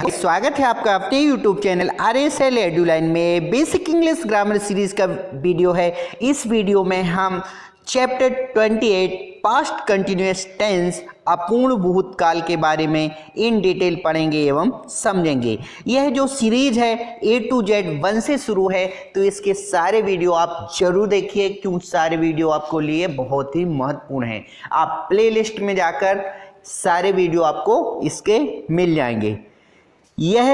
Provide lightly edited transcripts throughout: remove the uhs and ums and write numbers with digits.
स्वागत है आपका अपने YouTube चैनल RSL एडुलाइन में। बेसिक इंग्लिश ग्रामर सीरीज का वीडियो है। इस वीडियो में हम चैप्टर 28 पास्ट कंटिन्यूअस टेंस अपूर्ण भूतकाल के बारे में इन डिटेल पढ़ेंगे एवं समझेंगे। यह जो सीरीज है A to Z 1 से शुरू है, तो इसके सारे वीडियो आप जरूर देखिए, क्यों सारे वीडियो आपको लिए बहुत ही महत्वपूर्ण हैं। आप प्लेलिस्ट में जाकर सारे वीडियो आपको इसके मिल जाएंगे। यह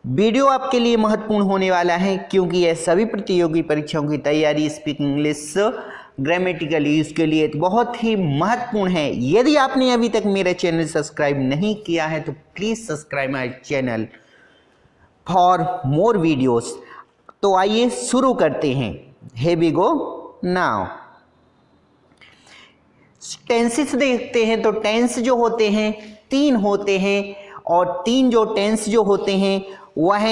वीडियो आपके लिए महत्वपूर्ण होने वाला है, क्योंकि यह सभी प्रतियोगी परीक्षाओं की तैयारी, स्पीकिंग इंग्लिश, ग्रामेटिकल यूज के लिए बहुत ही महत्वपूर्ण है। यदि आपने अभी तक मेरा चैनल सब्सक्राइब नहीं किया है तो please subscribe my channel for more videos. तो आइए शुरू करते हैं। Here we go now. Tenses देखते हैं तो टेंस जो होते हैं 3 होते हैं, और 3 जो टेंस जो होते हैं वह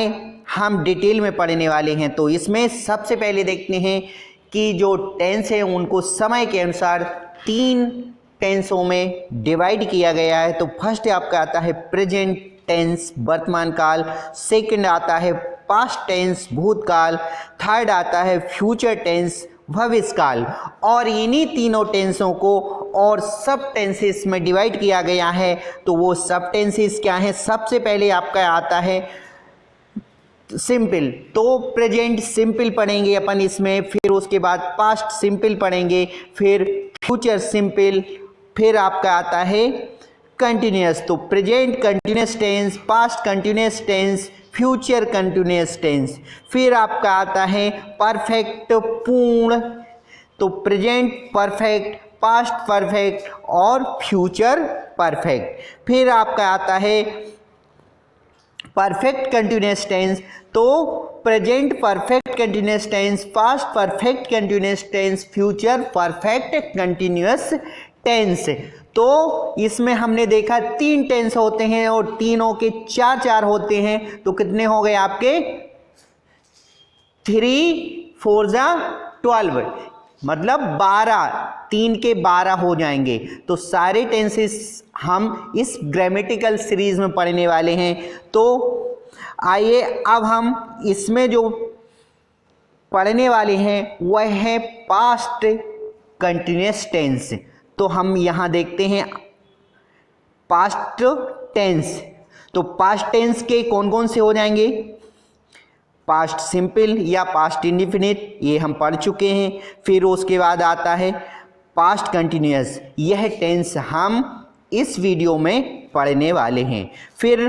हम डिटेल में पढ़ने वाले हैं। तो इसमें सबसे पहले देखते हैं कि जो टेंस है उनको समय के अनुसार 3 टेंसों में डिवाइड किया गया है। तो फर्स्ट आपका आता है प्रेजेंट टेंस वर्तमान काल, सेकंड आता है पास्ट टेंस भूतकाल, थर्ड आता है फ्यूचर टेंस भविष्यकाल। और इन्हीं तीनों टेंसों को और सब टेंसेस में डिवाइड किया गया है। तो वो सब टेंसेस क्या हैं? सबसे पहले आपका आता है सिंपल, तो प्रेजेंट सिंपल पढ़ेंगे अपन इसमें, फिर उसके बाद पास्ट सिंपल पढ़ेंगे, फिर फ्यूचर सिंपल, फिर आपका आता है कंटिन्यूअस। तो present continuous tense, past continuous tense, future continuous tense, फिर आपका आता है परफेक्ट पूर्ण। तो प्रेजेंट परफेक्ट, पास्ट परफेक्ट और फ्यूचर परफेक्ट। फिर आपका आता है परफेक्ट कंटिन्यूअस टेंस, तो present perfect continuous tense, past perfect continuous tense, future perfect continuous tense. तो इसमें हमने देखा 3 टेंस होते हैं और तीनों के 4 होते हैं। तो कितने हो गए आपके? 3 4 12, मतलब 12, 3 के 12 हो जाएंगे। तो सारे टेंसेस हम इस ग्रामेटिकल सीरीज में पढ़ने वाले हैं। तो आइए अब हम इसमें जो पढ़ने वाले हैं वह है पास्ट कंटिन्यूअस टेंस। तो हम यहां देखते हैं पास्ट टेंस। तो पास्ट टेंस के कौन कौन से हो जाएंगे? पास्ट सिंपल या पास्ट इंडिफिनिट, ये हम पढ़ चुके हैं। फिर उसके बाद आता है पास्ट कंटिन्यूअस, यह टेंस हम इस वीडियो में पढ़ने वाले हैं। फिर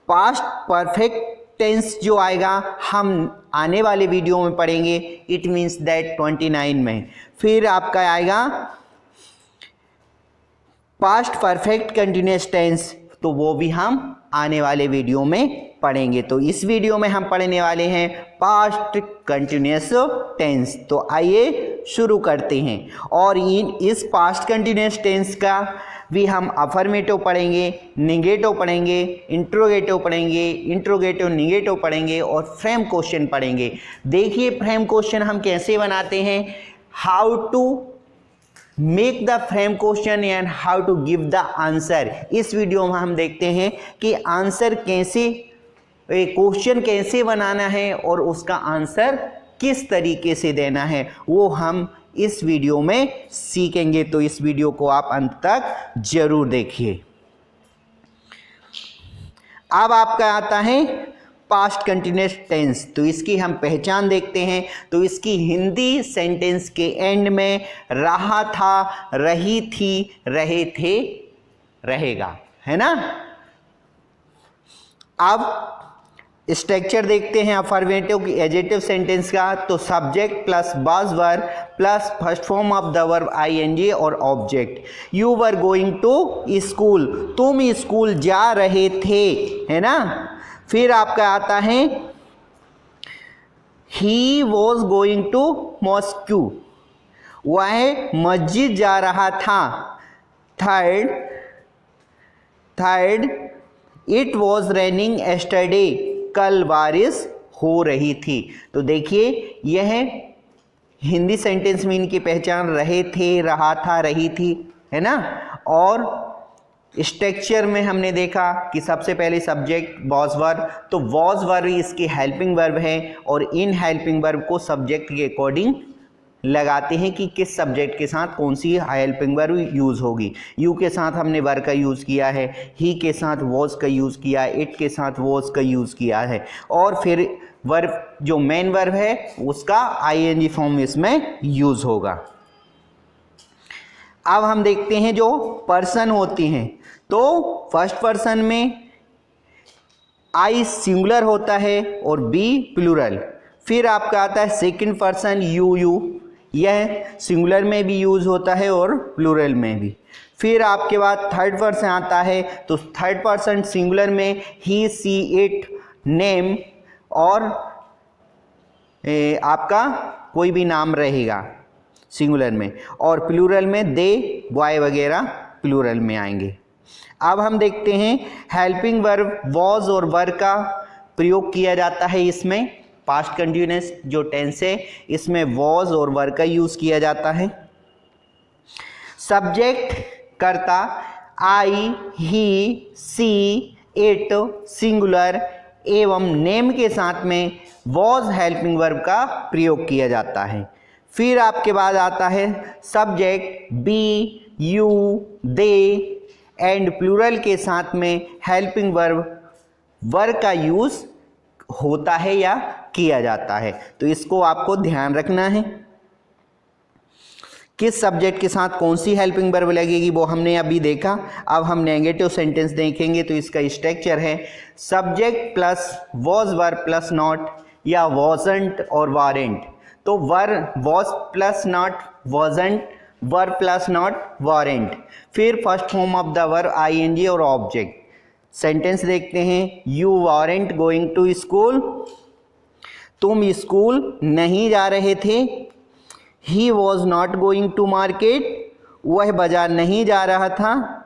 पास्ट परफेक्ट टेंस जो आएगा हम आने वाले वीडियो में पढ़ेंगे, इट मीन्स दैट 29 में। फिर आपका आएगा पास्ट परफेक्ट कंटिन्यूअस टेंस, तो वो भी हम आने वाले वीडियो में पढ़ेंगे। तो इस वीडियो में हम पढ़ने वाले हैं पास्ट कंटिन्यूअस टेंस। तो आइए शुरू करते हैं। और इस पास्ट कंटिन्यूअस टेंस का भी हम अफर्मेटिव पढ़ेंगे, निगेटिव पढ़ेंगे, इंट्रोगेटिव पढ़ेंगे, इंट्रोगेटिव निगेटिव पढ़ेंगे और फ्रेम क्वेश्चन पढ़ेंगे। देखिए फ्रेम क्वेश्चन हम कैसे बनाते हैं, how to make the frame question and how to give the answer. इस वीडियो में हम देखते हैं कि आंसर कैसे, क्वेश्चन कैसे बनाना है और उसका आंसर किस तरीके से देना है, वो हम इस वीडियो में सीखेंगे। तो इस वीडियो को आप अंत तक जरूर देखिए। अब आपका आता है पास्ट कंटिन्यूअस टेंस। तो इसकी हम पहचान देखते हैं। तो इसकी हिंदी सेंटेंस के एंड में रहा था, रही थी, रहे थे, रहेगा, है ना। अब स्ट्रक्चर देखते हैं अफर्मेटिव एडजेक्टिव सेंटेंस का। तो subject plus was verb plus first form of the verb ING और object. You were going to school, तुम स्कूल जा रहे थे, है ना। फिर आपका आता है he was going to mosque, वह मस्जिद जा रहा था। Third it was raining yesterday, कल बारिश हो रही थी। तो देखिए यह हिंदी सेंटेंस में इनकी पहचान रहे थे, रहा था, रही थी, है ना। और स्ट्रक्चर में हमने देखा कि सबसे पहले सब्जेक्ट वॉज वर्ब, तो वॉज वर्ब इसकी हेल्पिंग वर्ब है और इन हेल्पिंग वर्ब को सब्जेक्ट के अकॉर्डिंग लगाते हैं कि किस सब्जेक्ट के साथ कौन सी हेल्पिंग वर्ब यूज़ होगी। यू के साथ हमने वर का यूज़ किया है, ही के साथ वॉज का यूज़ किया है, इट के साथ वॉज का यूज़ किया है, और फिर वर्ब जो मेन वर्ब है उसका आईएनजी फॉर्म इसमें यूज़ होगा। अब हम देखते हैं जो पर्सन होती हैं, तो फर्स्ट पर्सन में आई सिंगुलर होता है और बी प्लूरल। फिर आपका आता है सेकंड पर्सन यू, यह सिंगुलर में भी यूज़ होता है और प्लूरल में भी। फिर आपके बाद थर्ड पर्सन आता है, तो थर्ड पर्सन सिंगुलर में ही सी इट नेम और आपका कोई भी नाम रहेगा सिंगुलर में, और प्लूरल में दे बॉय वगैरह प्लूरल में आएंगे। अब हम देखते हैं हेल्पिंग वर्ब वॉज और वर का प्रयोग किया जाता है। इसमें पास्ट कंटिन्यूअस जो टेंस है इसमें वॉज और वर का यूज़ किया जाता है। सब्जेक्ट कर्ता आई, ही, सी, इट सिंगुलर एवं नेम के साथ में वॉज हेल्पिंग वर्ब का प्रयोग किया जाता है। फिर आपके बाद आता है subject we, you, they and plural के साथ में हेल्पिंग वर्ब वर का यूज़ होता है या किया जाता है। तो इसको आपको ध्यान रखना है, किस सब्जेक्ट के साथ कौन सी हेल्पिंग वर्ब लगेगी वो हमने अभी देखा। अब हम नेगेटिव सेंटेंस देखेंगे, तो इसका स्ट्रक्चर है subject plus was verb plus not या वॉजंट और वारेंट। तो were was plus not wasn't, were plus not weren't. फिर first form of the verb ING और ऑब्जेक्ट। सेंटेंस देखते हैं, you weren't going to school, तुम school नहीं जा रहे थे। He was not going to market, वह बाजार नहीं जा रहा था।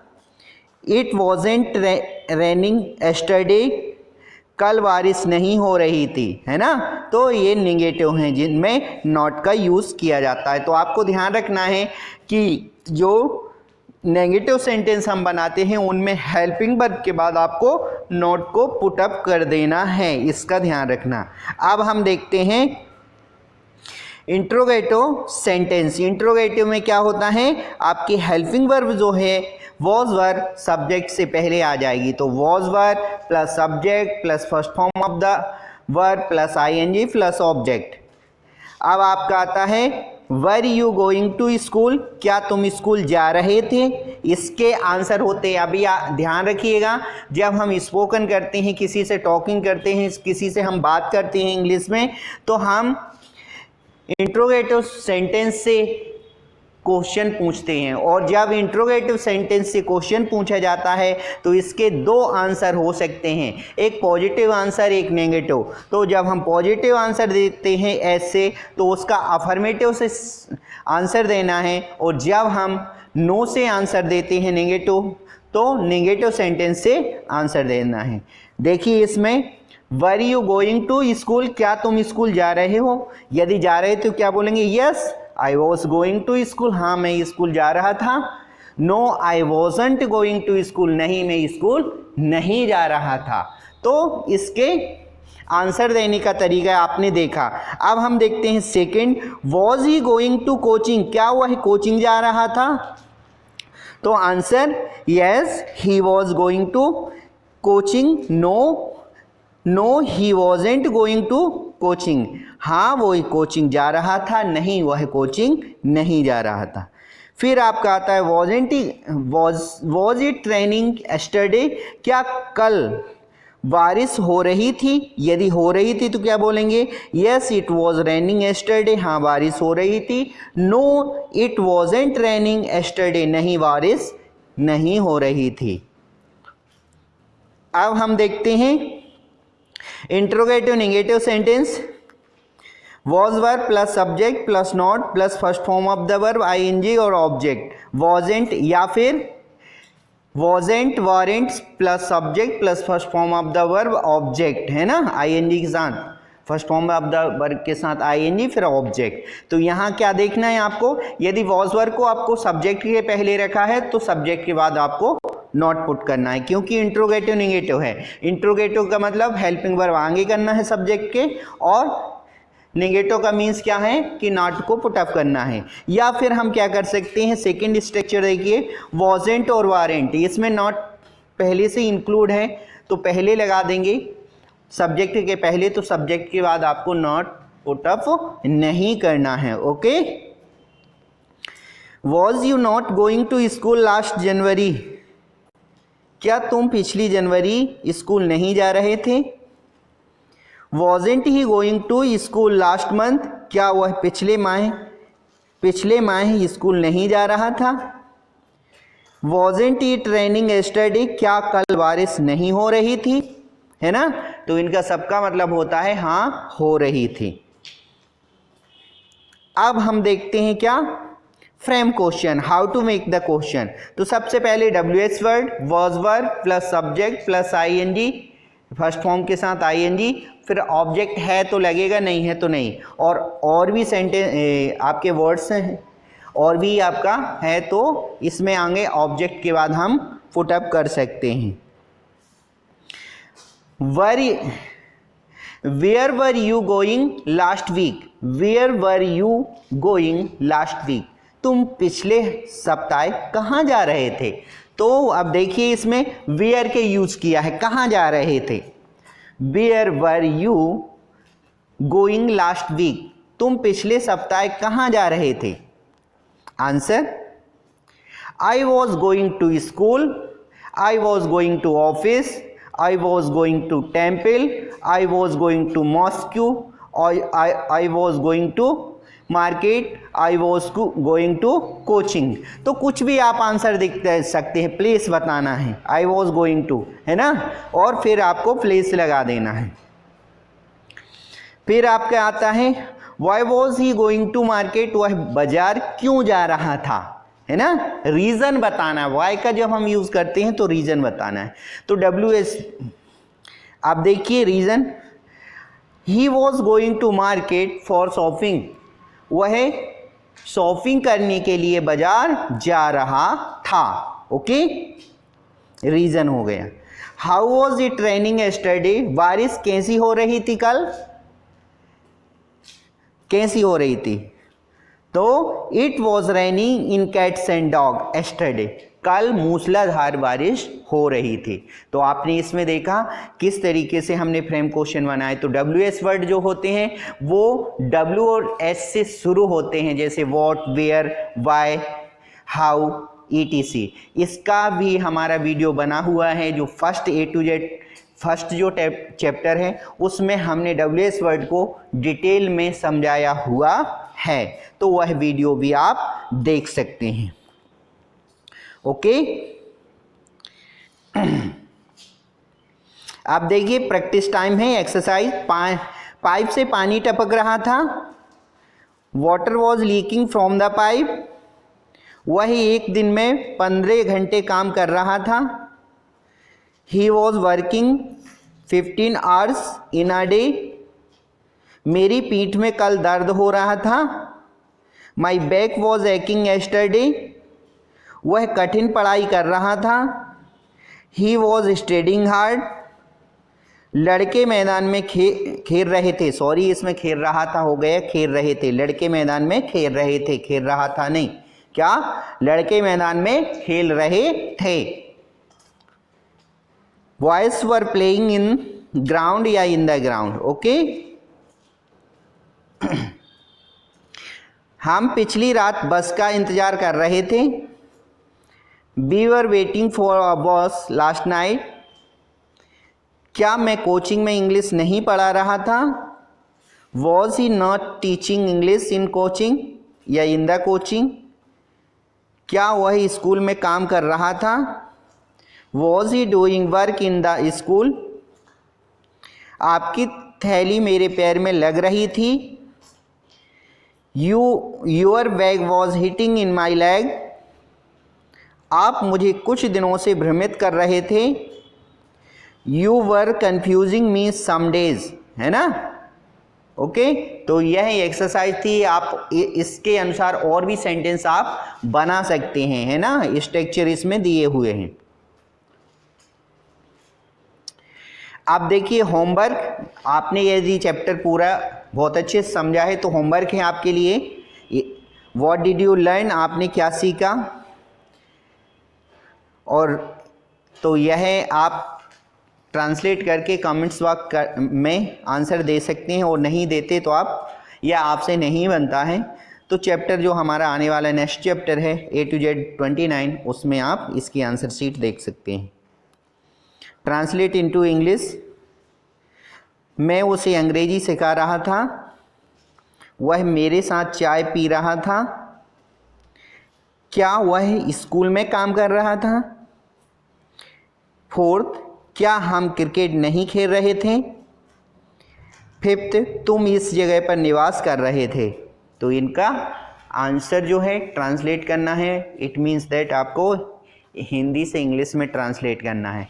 इट वॉजेंट रेनिंग एस्टरडे, कल बारिश नहीं हो रही थी, है ना। तो ये नेगेटिव हैं जिनमें नॉट का यूज़ किया जाता है। तो आपको ध्यान रखना है कि जो नेगेटिव सेंटेंस हम बनाते हैं उनमें हेल्पिंग वर्ब के बाद आपको नॉट को पुट अप कर देना है, इसका ध्यान रखना। अब हम देखते हैं इंट्रोगेटिव सेंटेंस। इंट्रोगेटिव में क्या होता है, आपकी हेल्पिंग वर्ब जो है वॉज वर्ब सब्जेक्ट से पहले आ जाएगी। तो was verb plus subject plus first form of the verb plus ING plus object. अब आपका आता है were you going to school, क्या तुम स्कूल जा रहे थे। इसके आंसर होते हैं, अभी ध्यान रखिएगा, जब हम स्पोकन करते हैं, किसी से टॉकिंग करते हैं, किसी से हम बात करते हैं इंग्लिश में, तो हम इंट्रोगेटिव सेंटेंस से क्वेश्चन पूछते हैं। और जब इंट्रोगेटिव सेंटेंस से क्वेश्चन पूछा जाता है तो इसके दो आंसर हो सकते हैं, एक पॉजिटिव आंसर, एक नेगेटिव। तो जब हम पॉजिटिव आंसर देते हैं ऐसे, तो उसका अफर्मेटिव से आंसर देना है, और जब हम नो से आंसर देते हैं नेगेटिव, तो नेगेटिव सेंटेंस से आंसर देना है। देखिए इसमें were you going to school, क्या तुम स्कूल जा रहे हो। यदि जा रहे तो क्या बोलेंगे, yes I was going to school, हाँ मैं स्कूल जा रहा था। No I wasn't going to school, नहीं मैं स्कूल नहीं जा रहा था। तो इसके आंसर देने का तरीका आपने देखा। अब हम देखते हैं second, was he going to coaching, क्या वह कोचिंग जा रहा था। तो answer yes he was going to coaching, no he wasn't going to coaching, हाँ वो कोचिंग जा रहा था, नहीं वह कोचिंग नहीं जा रहा था। फिर आपका आता है वॉज इट रेनिंग एस्टरडे, क्या कल बारिश हो रही थी। यदि हो रही थी तो क्या बोलेंगे, yes it was raining yesterday, हाँ बारिश हो रही थी। No it wasn't raining yesterday, नहीं बारिश नहीं हो रही थी। अब हम देखते हैं interrogative negative sentence. Was verb plus subject plus not plus first form of the verb ING और ऑब्जेक्ट। वॉजेंट या फिर wasn't weren't plus subject plus first form of the verb object, है ना, आईएनजी के साथ, first form of the verb के साथ ING फिर ऑब्जेक्ट। तो यहाँ क्या देखना है आपको, यदि वॉज वर्ब को आपको सब्जेक्ट के पहले रखा है तो सब्जेक्ट के बाद आपको नॉट पुट करना है, क्योंकि इंट्रोगेटिव निगेटिव है। इंट्रोगेटिव का मतलब हेल्पिंग वर्ब आगे करना है सब्जेक्ट के, और नेगेटिव का मीन्स क्या है कि नॉट को पुट अप करना है। या फिर हम क्या कर सकते हैं, सेकंड स्ट्रक्चर देखिए, वॉजेंट और वारेंट, इसमें नॉट पहले से इंक्लूड है तो पहले लगा देंगे सब्जेक्ट के पहले, तो सब्जेक्ट के बाद आपको नॉट पुट अप नहीं करना है। Okay, was you not going to school last January, क्या तुम पिछली जनवरी स्कूल नहीं जा रहे थे। Wasn't he going to school last month, क्या वह पिछले माह स्कूल नहीं जा रहा था। वॉजेंट इट रेनिंग यस्टरडे, क्या कल बारिश नहीं हो रही थी, है ना। तो इनका सबका मतलब होता है हाँ हो रही थी। अब हम देखते हैं क्या, frame question, how to make the question. तो सबसे पहले WH word, was verb plus subject plus ING, first form के साथ ING, फिर ऑब्जेक्ट है तो लगेगा, नहीं है तो नहीं। और भी सेंटेंस आपके वर्ड्स हैं, और भी आपका है तो इसमें आगे ऑब्जेक्ट के बाद हम पुट अप कर सकते हैं। Where were you going last week, where were you going last week, तुम पिछले सप्ताह कहाँ जा रहे थे। तो अब देखिए इसमें वेयर के यूज किया है, कहाँ जा रहे थे। Where were you going last week, तुम पिछले सप्ताह कहाँ जा रहे थे। Answer, I was going to school, I was going to office, I was going to temple, I was going to mosque, I was going to market, I was going to coaching. तो कुछ भी आप answer देख सकते हैं, place बताना है, आई was going to, है ना, और फिर आपको प्लेस लगा देना है। फिर आपका आता है why was he going to market, वह बाजार क्यों जा रहा था, है ना, रीजन बताना है। वाई का जब हम यूज करते हैं तो रीजन बताना है। तो WH, आप देखिए reason, he was going to market for shopping, वह शॉपिंग करने के लिए बाजार जा रहा था। ओके, रीजन हो गया। How was it raining yesterday, बारिश कैसी हो रही थी कल, कैसी हो रही थी। तो it was raining in cats and dog yesterday, कल मूसलाधार बारिश हो रही थी। तो आपने इसमें देखा किस तरीके से हमने फ्रेम क्वेश्चन बनाए। तो WH वर्ड जो होते हैं वो W और S से शुरू होते हैं, जैसे what, where, why, how, ETC। इसका भी हमारा वीडियो बना हुआ है, जो first A to Z first जो चैप्टर है उसमें हमने WH वर्ड को डिटेल में समझाया हुआ है, तो वह वीडियो भी आप देख सकते हैं। ओके, आप देखिए प्रैक्टिस टाइम है, एक्सरसाइज। पाइप से पानी टपक रहा था, water was leaking from the pipe, वह एक दिन में 15 घंटे काम कर रहा था। He was working 15 hours in a day, मेरी पीठ में कल दर्द हो रहा था। My back was aching yesterday, वह कठिन पढ़ाई कर रहा था। ही वॉज स्टडिंग हार्ड, लड़के मैदान में खेल रहे थे, सॉरी इसमें खेल रहा था हो गया, खेल रहे थे, लड़के मैदान में खेल रहे थे, खेल रहा था नहीं, क्या, लड़के मैदान में खेल रहे थे। Boys were playing in ground या इन द ग्राउंड। ओके, हम पिछली रात बस का इंतजार कर रहे थे। We were waiting for a bus last night, क्या मैं कोचिंग में इंग्लिश नहीं पढ़ा रहा था। Was he not teaching English in coaching या इन द कोचिंग, क्या वह स्कूल में काम कर रहा था। Was he doing work in the school, आपकी थैली मेरे पैर में लग रही थी। Your bag was hitting in my leg, आप मुझे कुछ दिनों से भ्रमित कर रहे थे। You were confusing me some days, है ना। ओके, तो यह एक्सरसाइज थी, आप इसके अनुसार और भी सेंटेंस आप बना सकते हैं, है ना, स्ट्रक्चर इसमें दिए हुए हैं। आप देखिए होमवर्क, आपने यदि चैप्टर पूरा बहुत अच्छे से समझा है तो होमवर्क है आपके लिए। व्हाट डिड यू लर्न, आपने क्या सीखा, और तो यह आप ट्रांसलेट करके कमेंट्स बॉक्स में आंसर दे सकते हैं, और नहीं देते तो आप, या आपसे नहीं बनता है तो चैप्टर जो हमारा आने वाला नेक्स्ट चैप्टर है A to Z 29, उसमें आप इसकी आंसर शीट देख सकते हैं। ट्रांसलेट इनटू इंग्लिश, मैं उसे अंग्रेजी सिखा रहा था, वह मेरे साथ चाय पी रहा था, क्या वह स्कूल में काम कर रहा था। फोर्थ, क्या हम क्रिकेट नहीं खेल रहे थे। फिफ्थ, तुम इस जगह पर निवास कर रहे थे। तो इनका आंसर जो है ट्रांसलेट करना है। इट मीन्स दैट आपको हिंदी से इंग्लिश में ट्रांसलेट करना है।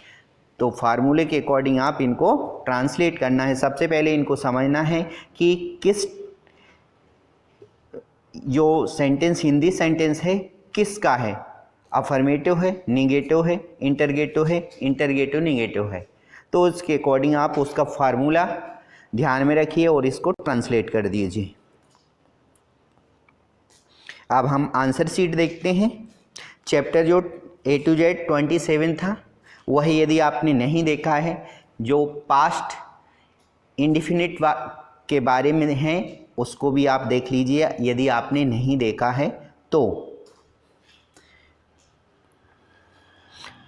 तो फार्मूले के अकॉर्डिंग आप इनको ट्रांसलेट करना है। सबसे पहले इनको समझना है कि किस, जो सेंटेंस हिंदी सेंटेंस है किसका है, अफर्मेटिव है, निगेटिव है, इंटरगेटिव है, इंटरगेटिव निगेटिव है। तो उसके अकॉर्डिंग आप उसका फार्मूला ध्यान में रखिए और इसको ट्रांसलेट कर दीजिए। अब हम आंसर शीट देखते हैं। चैप्टर जो A to Z 27 था, वह यदि आपने नहीं देखा है, जो पास्ट इंडिफिनिट के बारे में है, उसको भी आप देख लीजिए यदि आपने नहीं देखा है तो।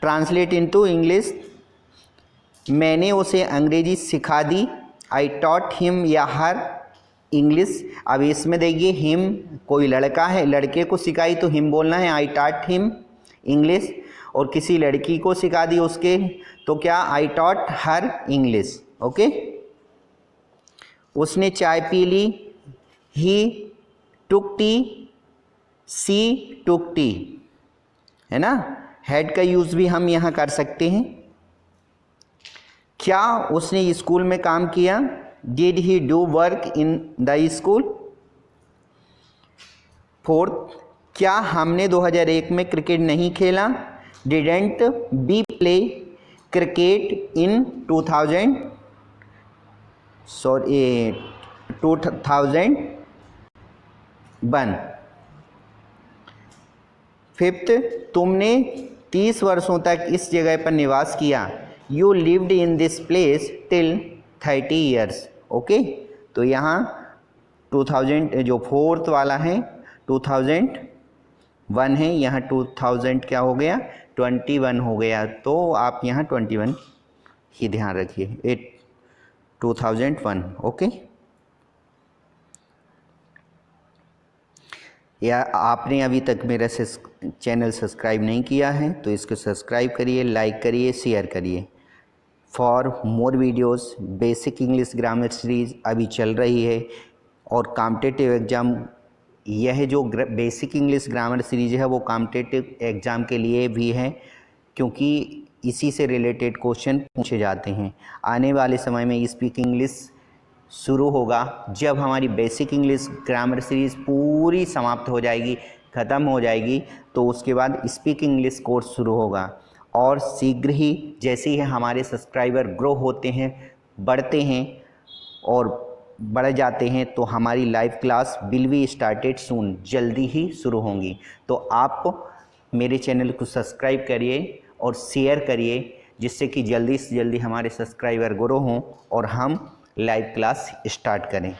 ट्रांसलेट इनटू इंग्लिश, मैंने उसे अंग्रेजी सिखा दी। आई टॉट हिम या हर इंग्लिश। अब इसमें देखिए हिम कोई लड़का है, लड़के को सिखाई तो हिम बोलना है, आई टॉट हिम इंग्लिश। और किसी लड़की को सिखा दी उसके, तो क्या, I taught her English. Okay. उसने चाय पी ली, ही टुक टी, सी टुक टी, है ना। हेड का यूज़ भी हम यहाँ कर सकते हैं। क्या उसने स्कूल में काम किया, did he do work in the school. Fourth, क्या हमने 2001 में क्रिकेट नहीं खेला, didn't we play cricket in 2001। Fifth, तुमने 30 वर्षों तक इस जगह पर निवास किया, you lived in this place till 30 years. Okay. तो यहाँ 2000 जो फोर्थ वाला है 2001 है, यहाँ 2000 क्या हो गया, 21 हो गया। तो आप यहाँ 21 ही ध्यान रखिए, 2001। ओके। या आपने अभी तक मेरा चैनल सब्सक्राइब नहीं किया है तो इसको सब्सक्राइब करिए, लाइक करिए, शेयर करिए। For more videos, basic English grammar series अभी चल रही है, और कॉम्पिटिटिव एग्ज़ाम, यह जो बेसिक इंग्लिश ग्रामर सीरीज है वो कॉम्पिटिटिव एग्ज़ाम के लिए भी है, क्योंकि इसी से रिलेटेड क्वेश्चन पूछे जाते हैं। आने वाले समय में स्पीक इंग्लिश शुरू होगा, जब हमारी बेसिक इंग्लिश ग्रामर सीरीज़ पूरी समाप्त हो जाएगी, ख़त्म हो जाएगी, तो उसके बाद स्पीक इंग्लिश कोर्स शुरू होगा। और शीघ्र ही जैसे ही हमारे सब्सक्राइबर ग्रो होते हैं, बढ़ते हैं और बढ़ जाते हैं, तो हमारी live class will be started soon, जल्दी ही शुरू होंगी। तो आप मेरे चैनल को सब्सक्राइब करिए और शेयर करिए, जिससे कि जल्दी से जल्दी हमारे सब्सक्राइबर ग्रो हों और हम लाइव क्लास स्टार्ट करें।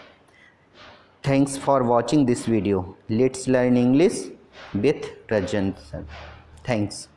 Thanks for watching this video. Let's learn English with Rajan sir. Thanks.